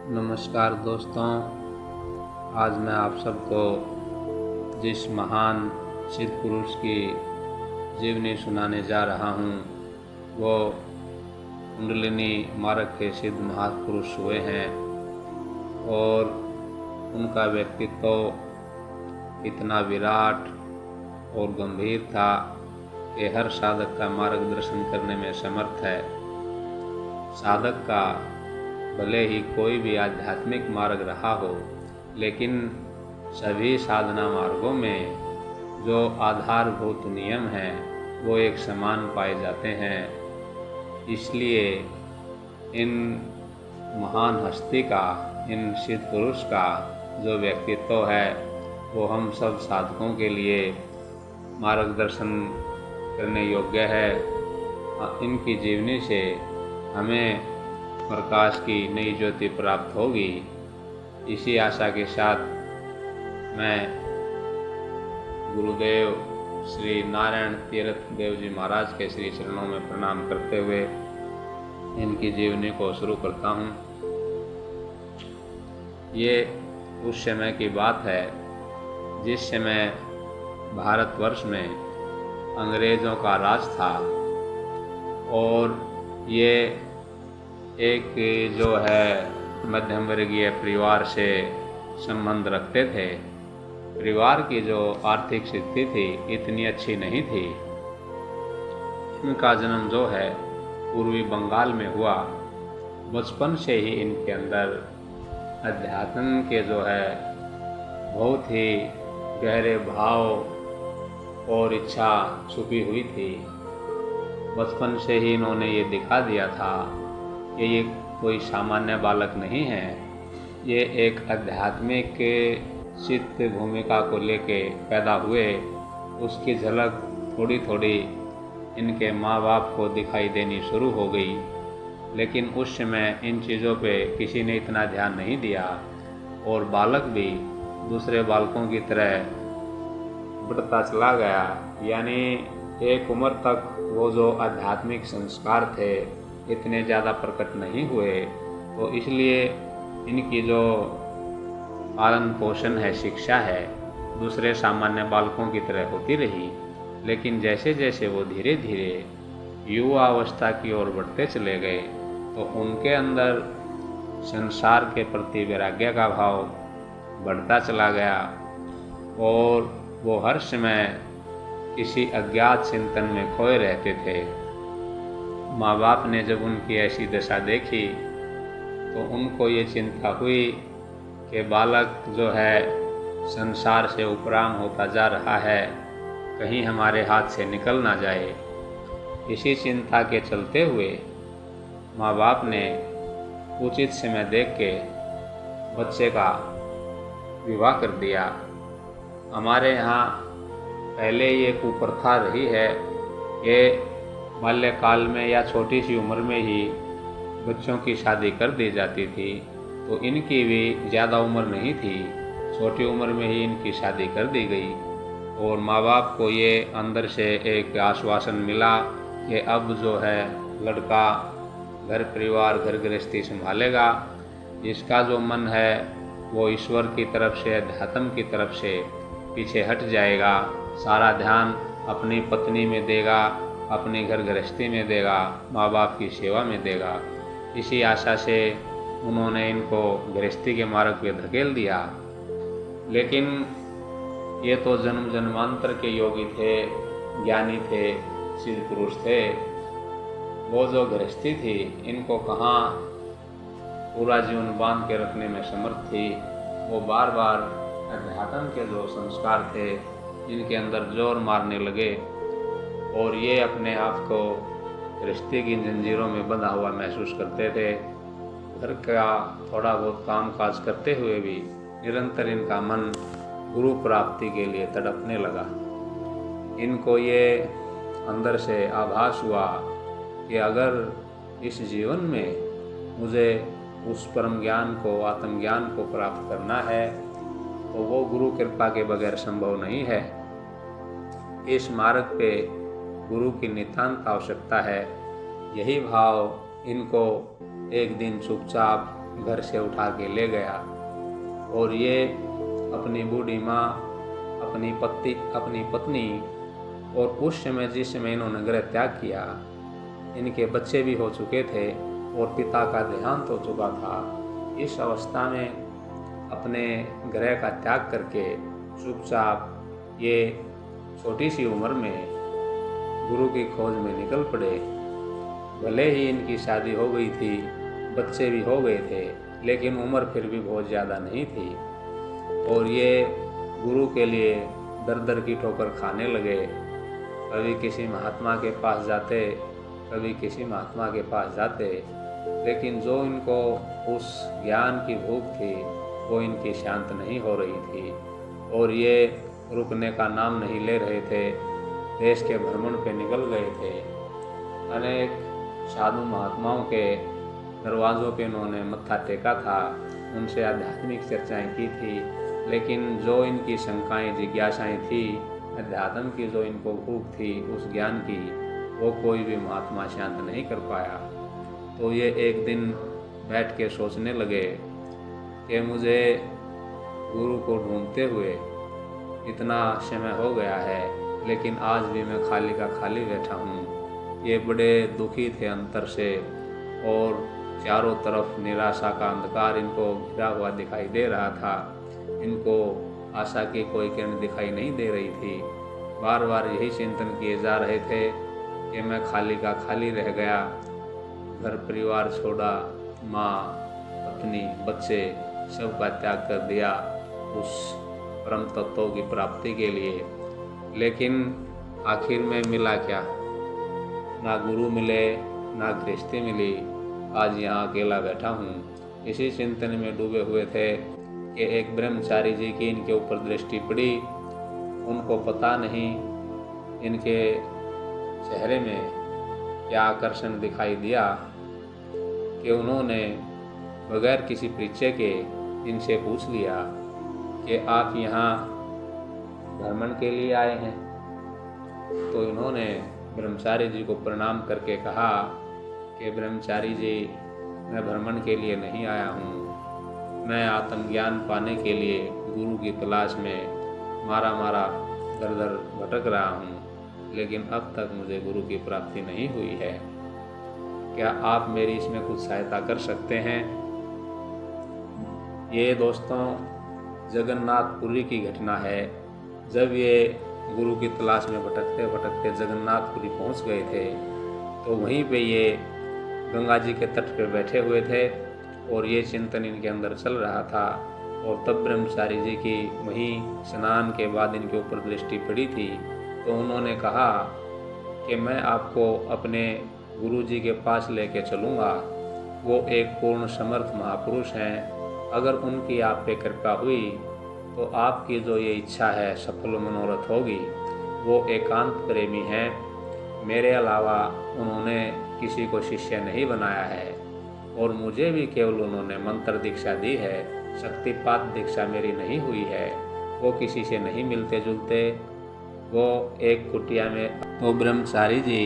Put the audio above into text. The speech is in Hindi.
नमस्कार दोस्तों, आज मैं आप सबको जिस महान सिद्ध पुरुष की जीवनी सुनाने जा रहा हूँ वो कुंडलिनी मार्ग के सिद्ध महापुरुष हुए हैं और उनका व्यक्तित्व इतना विराट और गंभीर था कि हर साधक का मार्गदर्शन करने में समर्थ है। साधक का भले ही कोई भी आध्यात्मिक मार्ग रहा हो, लेकिन सभी साधना मार्गों में जो आधारभूत नियम हैं वो एक समान पाए जाते हैं। इसलिए इन महान हस्ती का, इन सिद्ध पुरुष का जो व्यक्तित्व है वो हम सब साधकों के लिए मार्गदर्शन करने योग्य है। इनकी जीवनी से हमें प्रकाश की नई ज्योति प्राप्त होगी। इसी आशा के साथ मैं गुरुदेव श्री नारायण तीर्थ देव जी महाराज के श्री चरणों में प्रणाम करते हुए इनकी जीवनी को शुरू करता हूँ। ये उस समय की बात है जिस समय भारतवर्ष में अंग्रेज़ों का राज था और ये एक जो है मध्यम वर्गीय परिवार से संबंध रखते थे। परिवार की जो आर्थिक स्थिति थी इतनी अच्छी नहीं थी। इनका जन्म जो है पूर्वी बंगाल में हुआ। बचपन से ही इनके अंदर अध्यात्म के जो है बहुत ही गहरे भाव और इच्छा छुपी हुई थी। बचपन से ही इन्होंने ये दिखा दिया था कि ये कोई सामान्य बालक नहीं है, ये एक आध्यात्मिक चित्त भूमिका को लेके पैदा हुए। उसकी झलक थोड़ी थोड़ी इनके माँ बाप को दिखाई देनी शुरू हो गई, लेकिन उस समय इन चीज़ों पे किसी ने इतना ध्यान नहीं दिया और बालक भी दूसरे बालकों की तरह बढ़ता चला गया। यानी एक उम्र तक वो जो आध्यात्मिक संस्कार थे इतने ज़्यादा प्रकट नहीं हुए, तो इसलिए इनकी जो पालन पोषण है, शिक्षा है, दूसरे सामान्य बालकों की तरह होती रही। लेकिन जैसे जैसे वो धीरे धीरे युवा अवस्था की ओर बढ़ते चले गए तो उनके अंदर संसार के प्रति वैराग्य का भाव बढ़ता चला गया और वो हर समय किसी अज्ञात चिंतन में खोए रहते थे। माँ बाप ने जब उनकी ऐसी दशा देखी तो उनको ये चिंता हुई कि बालक जो है संसार से उपराम होता जा रहा है, कहीं हमारे हाथ से निकल ना जाए। इसी चिंता के चलते हुए माँ बाप ने उचित समय देख के बच्चे का विवाह कर दिया। हमारे यहाँ पहले ये कुप्रथा रही है कि बाल्यकाल में या छोटी सी उम्र में ही बच्चों की शादी कर दी जाती थी। तो इनकी भी ज़्यादा उम्र नहीं थी, छोटी उम्र में ही इनकी शादी कर दी गई और माँ बाप को ये अंदर से एक आश्वासन मिला कि अब जो है लड़का घर परिवार घर गृहस्थी संभालेगा। इसका जो मन है वो ईश्वर की तरफ से, अध्यात्म की तरफ से पीछे हट जाएगा। सारा ध्यान अपनी पत्नी में देगा, अपने घर गृहस्थी में देगा, माँ बाप की सेवा में देगा। इसी आशा से उन्होंने इनको गृहस्थी के मार्ग पे धकेल दिया। लेकिन ये तो जन्म जन्मांतर के योगी थे, ज्ञानी थे, सिद्ध पुरुष थे। वो जो गृहस्थी थी इनको कहाँ पूरा जीवन बांध के रखने में समर्थ थी। वो बार बार अध्यात्म के जो संस्कार थे इनके अंदर जोर मारने लगे और ये अपने आप को रिश्ते की जंजीरों में बंधा हुआ महसूस करते थे। घर का थोड़ा बहुत काम काज करते हुए भी निरंतर इनका मन गुरु प्राप्ति के लिए तड़पने लगा। इनको ये अंदर से आभास हुआ कि अगर इस जीवन में मुझे उस परम ज्ञान को, आत्मज्ञान को प्राप्त करना है तो वो गुरु कृपा के बगैर संभव नहीं है। इस मार्ग पे गुरु की नितांत आवश्यकता है। यही भाव इनको एक दिन चुपचाप घर से उठा के ले गया और ये अपनी बूढ़ी माँ, अपनी पत्नी और उस समय जिस समय इन्होंने गृह त्याग किया, इनके बच्चे भी हो चुके थे और पिता का देहांत हो चुका था। इस अवस्था में अपने गृह का त्याग करके चुपचाप ये छोटी सी उम्र में गुरु की खोज में निकल पड़े। भले ही इनकी शादी हो गई थी, बच्चे भी हो गए थे, लेकिन उम्र फिर भी बहुत ज़्यादा नहीं थी और ये गुरु के लिए दर दर की ठोकर खाने लगे। कभी किसी महात्मा के पास जाते, कभी किसी महात्मा के पास जाते, लेकिन जो इनको उस ज्ञान की भूख थी वो इनकी शांत नहीं हो रही थी और ये रुकने का नाम नहीं ले रहे थे। देश के भ्रमण पे निकल गए थे। अनेक साधु महात्माओं के दरवाज़ों पे इन्होंने मत्था टेका था, उनसे आध्यात्मिक चर्चाएं की थी, लेकिन जो इनकी शंकाएं जिज्ञासाएं थी, अध्यात्म की जो इनको भूख थी उस ज्ञान की, वो कोई भी महात्मा शांत नहीं कर पाया। तो ये एक दिन बैठ के सोचने लगे कि मुझे गुरु को ढूंढते हुए इतना समय हो गया है, लेकिन आज भी मैं खाली का खाली बैठा हूँ। ये बड़े दुखी थे अंतर से और चारों तरफ निराशा का अंधकार इनको घिरा हुआ दिखाई दे रहा था। इनको आशा की कोई किरण दिखाई नहीं दे रही थी। बार बार यही चिंतन किए जा रहे थे कि मैं खाली का खाली रह गया, घर परिवार छोड़ा, माँ, पत्नी, बच्चे सबका त्याग कर दिया उस परम तत्व की प्राप्ति के लिए। लेकिन आखिर में मिला क्या? ना गुरु मिले, ना गृहस्थी मिली। आज यहाँ अकेला बैठा हूँ। इसी चिंतन में डूबे हुए थे कि एक ब्रह्मचारी जी की इनके ऊपर दृष्टि पड़ी। उनको पता नहीं इनके चेहरे में क्या आकर्षण दिखाई दिया कि उन्होंने बगैर किसी परिचय के इनसे पूछ लिया कि आप यहाँ भ्रमण के लिए आए हैं। तो इन्होंने ब्रह्मचारी जी को प्रणाम करके कहा कि ब्रह्मचारी जी, मैं भ्रमण के लिए नहीं आया हूँ, मैं आत्मज्ञान पाने के लिए गुरु की तलाश में मारा दर दर भटक रहा हूँ, लेकिन अब तक मुझे गुरु की प्राप्ति नहीं हुई है। क्या आप मेरी इसमें कुछ सहायता कर सकते हैं? ये दोस्तों जगन्नाथपुरी की घटना है। जब ये गुरु की तलाश में भटकते भटकते जगन्नाथपुरी पहुंच गए थे, तो वहीं पे ये गंगा जी के तट पे बैठे हुए थे और ये चिंतन इनके अंदर चल रहा था। और तब ब्रह्मचारी जी की वहीं स्नान के बाद इनके ऊपर दृष्टि पड़ी थी। तो उन्होंने कहा कि मैं आपको अपने गुरु जी के पास लेके चलूँगा। वो एक पूर्ण समर्थ महापुरुष हैं। अगर उनकी आप पे कृपा हुई तो आपकी जो ये इच्छा है सफल मनोरथ होगी। वो एकांत प्रेमी हैं। मेरे अलावा उन्होंने किसी को शिष्य नहीं बनाया है और मुझे भी केवल उन्होंने मंत्र दीक्षा दी है, शक्तिपात दीक्षा मेरी नहीं हुई है। वो किसी से नहीं मिलते जुलते। वो एक कुटिया में तो ब्रह्मचारी जी